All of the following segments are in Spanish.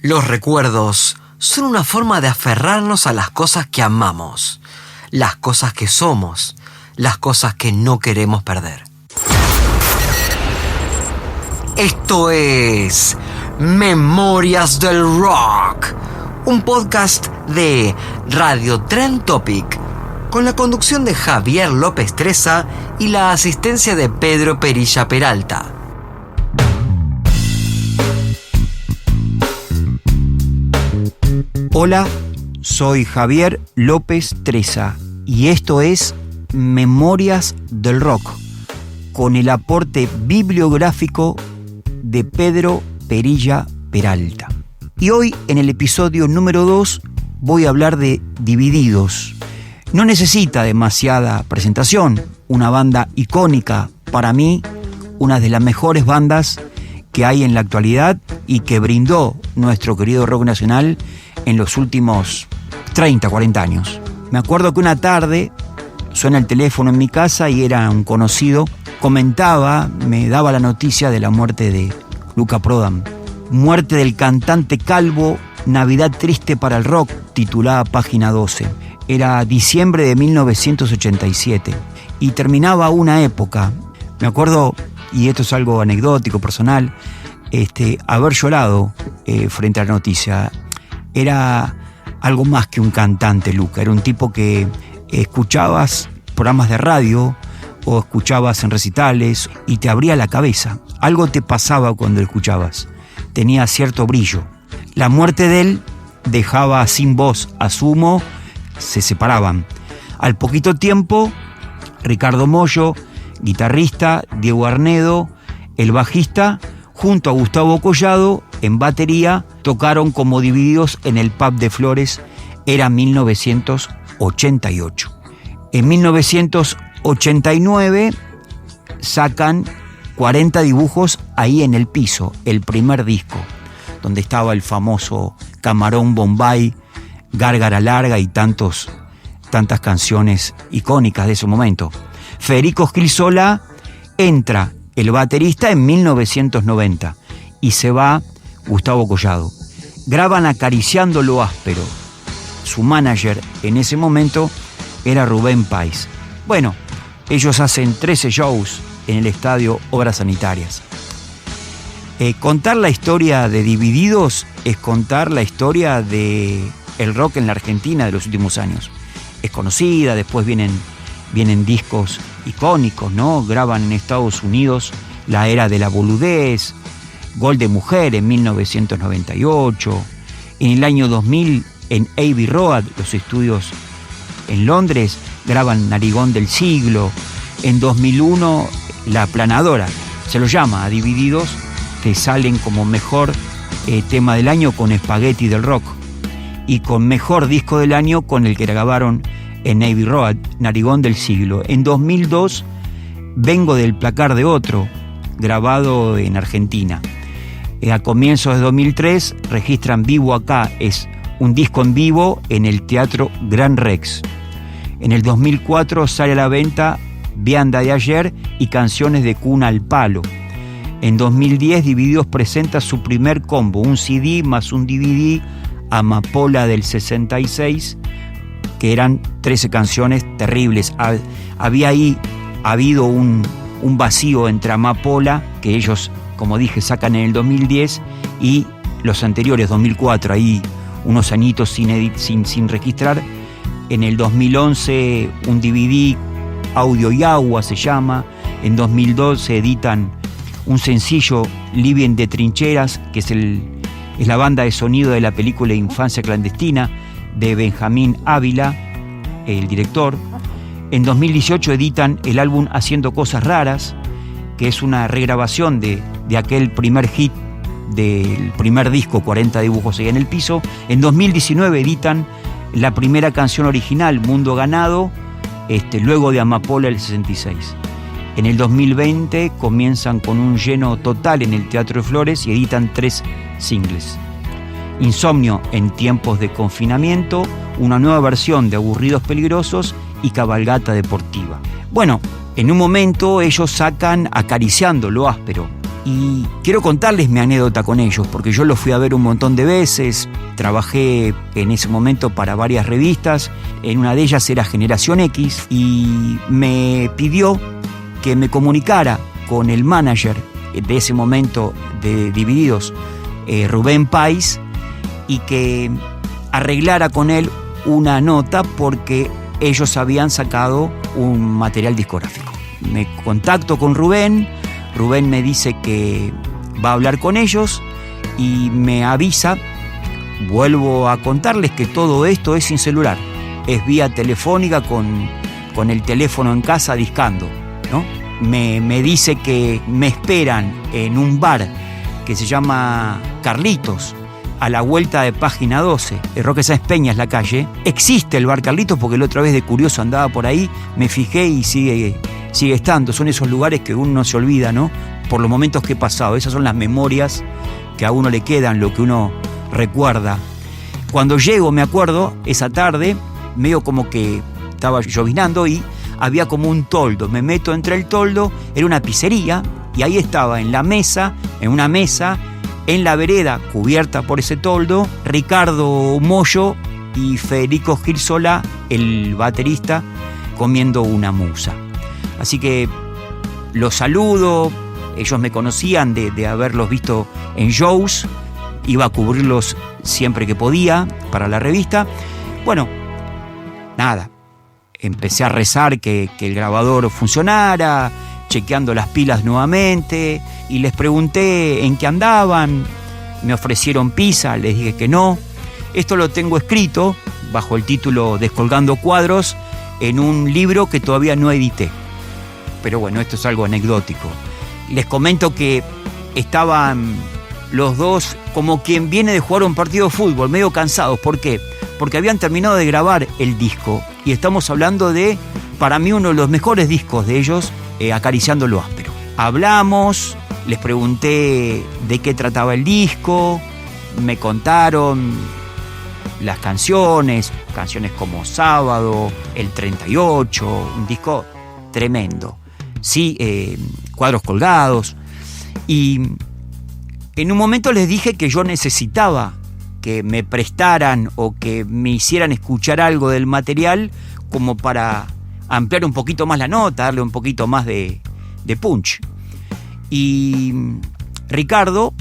Los recuerdos son una forma de aferrarnos a las cosas que amamos, las cosas que somos, las cosas que no queremos perder. Esto es Memorias del Rock, un podcast de Radio Trend Topic, con la conducción de Javier López Treza y la asistencia de Pedro Perilla Peralta. Hola, soy Javier López Treza y esto es Memorias del Rock, con el aporte bibliográfico de Pedro Perilla Peralta. Y hoy, en el episodio número 2, voy a hablar de Divididos. No necesita demasiada presentación, una banda icónica, para mí, una de las mejores bandas que hay en la actualidad y que brindó nuestro querido rock nacional en los últimos 30, 40 años. Me acuerdo que una tarde suena el teléfono en mi casa y era un conocido, me daba la noticia de la muerte de Luca Prodan. Muerte del cantante calvo, Navidad triste para el rock, titulada Página 12. Era diciembre de 1987 y terminaba una época. Me acuerdo, y esto es algo anecdótico, personal, haber llorado frente a la noticia. Era algo más que un cantante, Luca. Era un tipo que escuchabas programas de radio o escuchabas en recitales y te abría la cabeza. Algo te pasaba cuando lo escuchabas. Tenía cierto brillo. La muerte de él dejaba sin voz a Sumo, se separaban. Al poquito tiempo, Ricardo Mollo, guitarrista, Diego Arnedo, el bajista, junto a Gustavo Collado, en batería, tocaron como Divididos en el Pub de Flores. Era 1988. En 1989 sacan 40 dibujos ahí en el piso, el primer disco, donde estaba el famoso Camarón Bombay, Gárgara Larga y tantas canciones icónicas de ese momento. Federico Schlissóla entra, el baterista, en 1990 y se va Gustavo Collado. Graban Acariciando lo áspero. Su manager en ese momento era Rubén Páez. Bueno, ellos hacen 13 shows en el estadio Obras Sanitarias. Contar la historia de Divididos es contar la historia del rock en la Argentina de los últimos años. Es conocida, después vienen discos icónicos, ¿no? Graban en Estados Unidos La Era de la Boludez, Gol de Mujer en 1998. En el año 2000, en Abbey Road, los estudios en Londres, graban Narigón del Siglo. En 2001, La Aplanadora, se lo llama a Divididos, que salen como mejor tema del año con Spaghetti del Rock y con mejor disco del año con el que grabaron en Abbey Road, Narigón del Siglo. En 2002, Vengo del placar de otro, grabado en Argentina. A comienzos de 2003 registran Vivo Acá, es un disco en vivo en el Teatro Gran Rex. En el 2004 sale a la venta Vianda de Ayer y Canciones de Cuna al Palo. En 2010 Divididos presenta su primer combo, un CD más un DVD, Amapola del 66, que eran 13 canciones terribles. Había ahí habido un vacío entre Amapola, que ellos, como dije, sacan en el 2010, y los anteriores, 2004, ahí unos añitos sin registrar. En el 2011 un DVD, Audio y Agua se llama. En 2012 editan un sencillo, Living de Trincheras, que es la banda de sonido de la película Infancia Clandestina de Benjamín Ávila, el director. En 2018 editan el álbum Haciendo Cosas Raras, que es una regrabación de aquel primer hit del primer disco, 40 dibujos ahí en el piso. En 2019 editan la primera canción original, Mundo Ganado, luego de Amapola el 66. En el 2020 comienzan con un lleno total en el Teatro de Flores y editan 3 singles. Insomnio en tiempos de confinamiento, una nueva versión de Aburridos Peligrosos y Cabalgata Deportiva. Bueno, en un momento ellos sacan Acariciando lo áspero Y quiero contarles mi anécdota con ellos, porque yo los fui a ver un montón de veces. Trabajé en ese momento para varias revistas. En una de ellas era Generación X y me pidió que me comunicara con el manager de ese momento de Divididos, Rubén Páez, y que arreglara con él una nota porque ellos habían sacado un material discográfico. Me contacto con Rubén me dice que va a hablar con ellos y me avisa. Vuelvo a contarles que todo esto es sin celular, es vía telefónica con el teléfono en casa discando, ¿no? Me dice que me esperan en un bar que se llama Carlitos, a la vuelta de Página 12, Roque Sáenz Peña es la calle. Existe el bar Carlitos porque la otra vez de curioso andaba por ahí, me fijé y sigue estando. Son esos lugares que uno no se olvida, ¿no? Por los momentos que he pasado. Esas son las memorias que a uno le quedan, lo que uno recuerda. Cuando llego, me acuerdo, esa tarde, medio como que estaba llovinando y había como un toldo. Me meto entre el toldo, era una pizzería, y ahí estaba en una mesa, en la vereda, cubierta por ese toldo, Ricardo Mollo y Federico Gil Solá, el baterista, comiendo una musa. Así que los saludo, ellos me conocían de haberlos visto en shows, iba a cubrirlos siempre que podía para la revista. Bueno, nada, empecé a rezar que el grabador funcionara, chequeando las pilas nuevamente, y les pregunté en qué andaban. Me ofrecieron pizza, les dije que no. Esto lo tengo escrito bajo el título Descolgando Cuadros en un libro que todavía no edité. Pero bueno, esto es algo anecdótico. Les comento que estaban los dos como quien viene de jugar un partido de fútbol, medio cansados. ¿Por qué? Porque habían terminado de grabar el disco y estamos hablando de, para mí, uno de los mejores discos de ellos, Acariciando lo Áspero. Hablamos, les pregunté de qué trataba el disco, me contaron las canciones como Sábado, El 38, un disco tremendo. Sí, Cuadros Colgados. Y en un momento les dije que yo necesitaba que me prestaran o que me hicieran escuchar algo del material como para ampliar un poquito más la nota, darle un poquito más de punch. Y Ricardo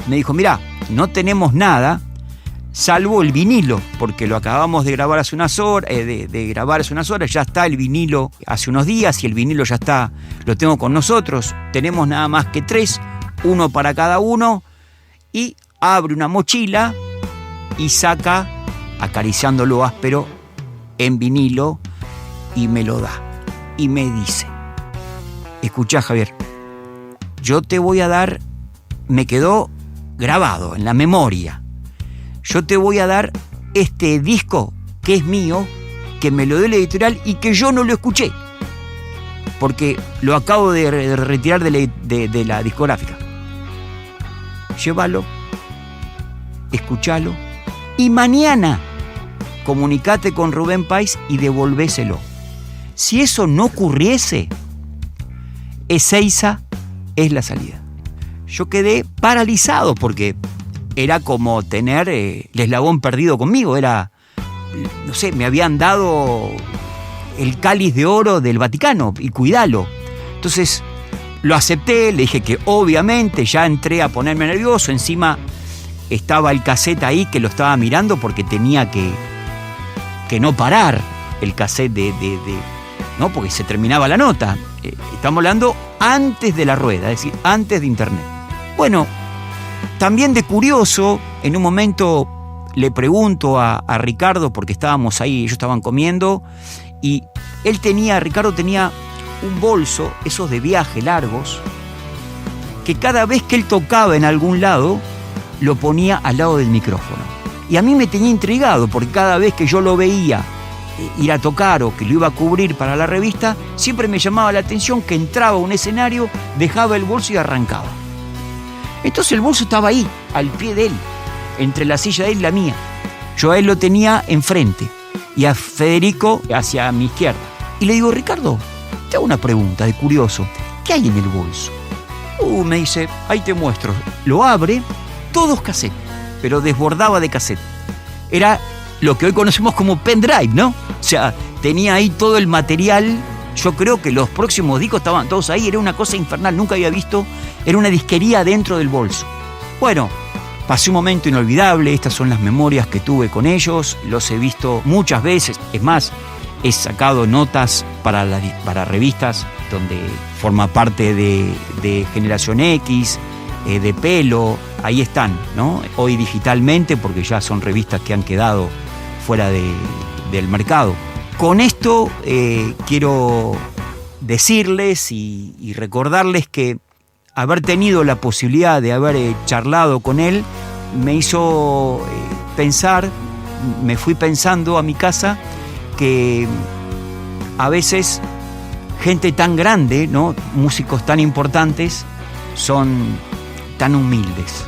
me dijo, mirá, no tenemos nada salvo el vinilo, porque lo acabamos de grabar hace unas horas, ya está el vinilo hace unos días y el vinilo ya está, lo tengo con nosotros, tenemos nada más que 3, uno para cada uno, y abre una mochila y saca Acariciando lo Áspero en vinilo y me lo da y me dice, escuchá, Javier, yo te voy a dar, me quedó grabado en la memoria, yo te voy a dar este disco que es mío, que me lo dio la editorial y que yo no lo escuché porque lo acabo de retirar de la discográfica. Llévalo, escuchalo y mañana comunicate con Rubén Páez y devolvéselo. Si eso no ocurriese, Ezeiza es la salida. Yo quedé paralizado porque era como tener el eslabón perdido conmigo. Era, no sé, me habían dado el cáliz de oro del Vaticano y cuidalo. Entonces lo acepté, le dije que obviamente ya entré a ponerme nervioso. Encima estaba el cassette ahí que lo estaba mirando porque tenía que no parar el cassette ¿no? Porque se terminaba la nota. Estamos hablando antes de la rueda, es decir, antes de internet. Bueno, también de curioso, en un momento le pregunto a Ricardo, porque estábamos ahí, ellos estaban comiendo, y Ricardo tenía un bolso, esos de viaje largos, que cada vez que él tocaba en algún lado, lo ponía al lado del micrófono. Y a mí me tenía intrigado, porque cada vez que yo lo veía ir a tocar o que lo iba a cubrir para la revista, siempre me llamaba la atención que entraba a un escenario, dejaba el bolso y arrancaba. Entonces el bolso estaba ahí, al pie de él, entre la silla de él y la mía. Yo a él lo tenía enfrente y a Federico hacia mi izquierda. Y le digo, Ricardo, te hago una pregunta de curioso. ¿Qué hay en el bolso? Me dice, ahí te muestro. Lo abre, todos cassette, pero desbordaba de cassette. Era lo que hoy conocemos como pendrive, ¿no? O sea, tenía ahí todo el material. Yo creo que los próximos discos estaban todos ahí. Era una cosa infernal, nunca había visto. Era una disquería dentro del bolso. Bueno, pasé un momento inolvidable. Estas son las memorias que tuve con ellos. Los he visto muchas veces. Es más, he sacado notas para revistas donde forma parte de Generación X, de Pelo. Ahí están, ¿no? Hoy digitalmente, porque ya son revistas que han quedado fuera del mercado. Con esto quiero decirles y recordarles que haber tenido la posibilidad de haber charlado con él me hizo pensar, me fui pensando a mi casa que a veces gente tan grande, ¿no? Músicos tan importantes son tan humildes,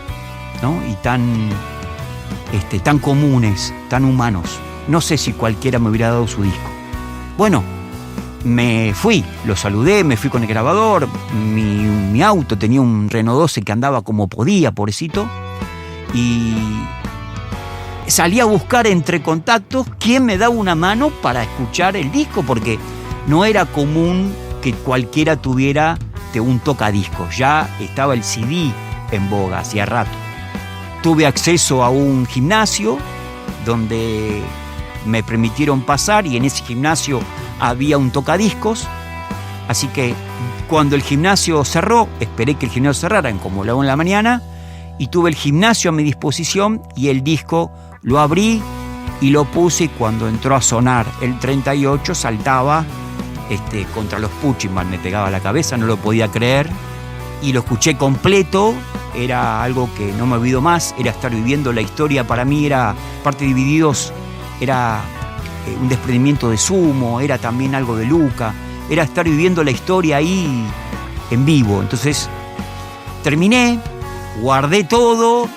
¿no? Y tan comunes, tan humanos. No sé si cualquiera me hubiera dado su disco. Bueno, me fui, lo saludé, me fui con el grabador. Mi auto tenía un Renault 12 que andaba como podía, pobrecito. Y salí a buscar entre contactos quién me daba una mano para escuchar el disco, porque no era común que cualquiera tuviera un tocadiscos. Ya estaba el CD en boga hacía rato. Tuve acceso a un gimnasio donde me permitieron pasar, y en ese gimnasio había un tocadiscos. Así que cuando el gimnasio cerró, esperé que el gimnasio cerrara como la 1 de la mañana, y tuve el gimnasio a mi disposición y el disco lo abrí y lo puse, y cuando entró a sonar el 38 saltaba contra los Puchiman, me pegaba la cabeza, no lo podía creer, y lo escuché completo. Era algo que no me olvido más, era estar viviendo la historia. Para mí era parte de Divididos, era un desprendimiento de Sumo, era también algo de Luca, era estar viviendo la historia ahí en vivo. Entonces terminé, guardé todo,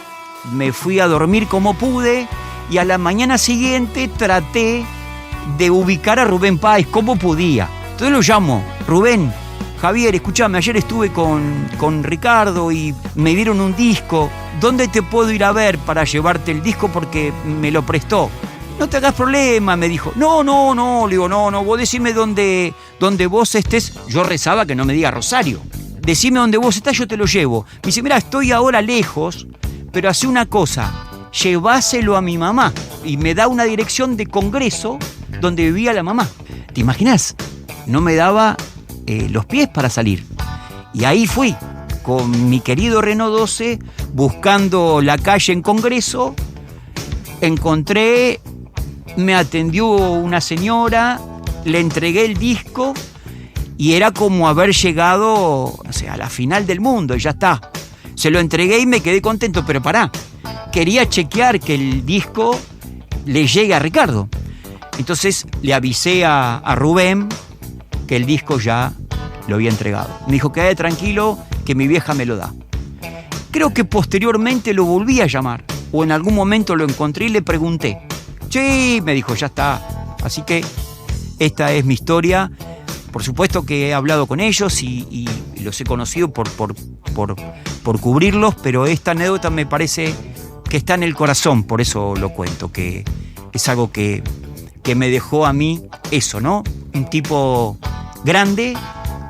me fui a dormir como pude, y a la mañana siguiente traté de ubicar a Rubén Páez como podía. Entonces lo llamo: Rubén, Javier, escúchame, ayer estuve con Ricardo y me dieron un disco. ¿Dónde te puedo ir a ver para llevarte el disco? Porque me lo prestó. No te hagas problema, me dijo. No, le digo, no, vos decime dónde vos estés. Yo rezaba que no me diga Rosario. Decime dónde vos estás, yo te lo llevo. Me dice, mira, estoy ahora lejos, pero hace una cosa, lleváselo a mi mamá. Y me da una dirección de Congreso donde vivía la mamá. ¿Te imaginas? No me daba los pies para salir. Y ahí fui, con mi querido Renault 12, buscando la calle en Congreso. Encontré, me atendió una señora, le entregué el disco y era como haber llegado, a la final del mundo, y ya está. Se lo entregué y me quedé contento, pero pará, quería chequear que el disco le llegue a Ricardo. Entonces le avisé a Rubén que el disco ya lo había entregado. Me dijo, quédate tranquilo, que mi vieja me lo da. Creo que posteriormente lo volví a llamar, o en algún momento lo encontré y le pregunté. Sí, me dijo, ya está. Así que esta es mi historia. Por supuesto que he hablado con ellos y los he conocido por cubrirlos, pero esta anécdota me parece que está en el corazón, por eso lo cuento, que es algo que me dejó a mí eso, ¿no? Un tipo grande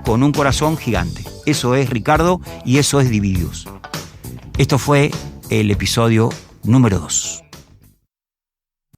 con un corazón gigante. Eso es Ricardo y eso es Divididos. Esto fue el episodio número 2.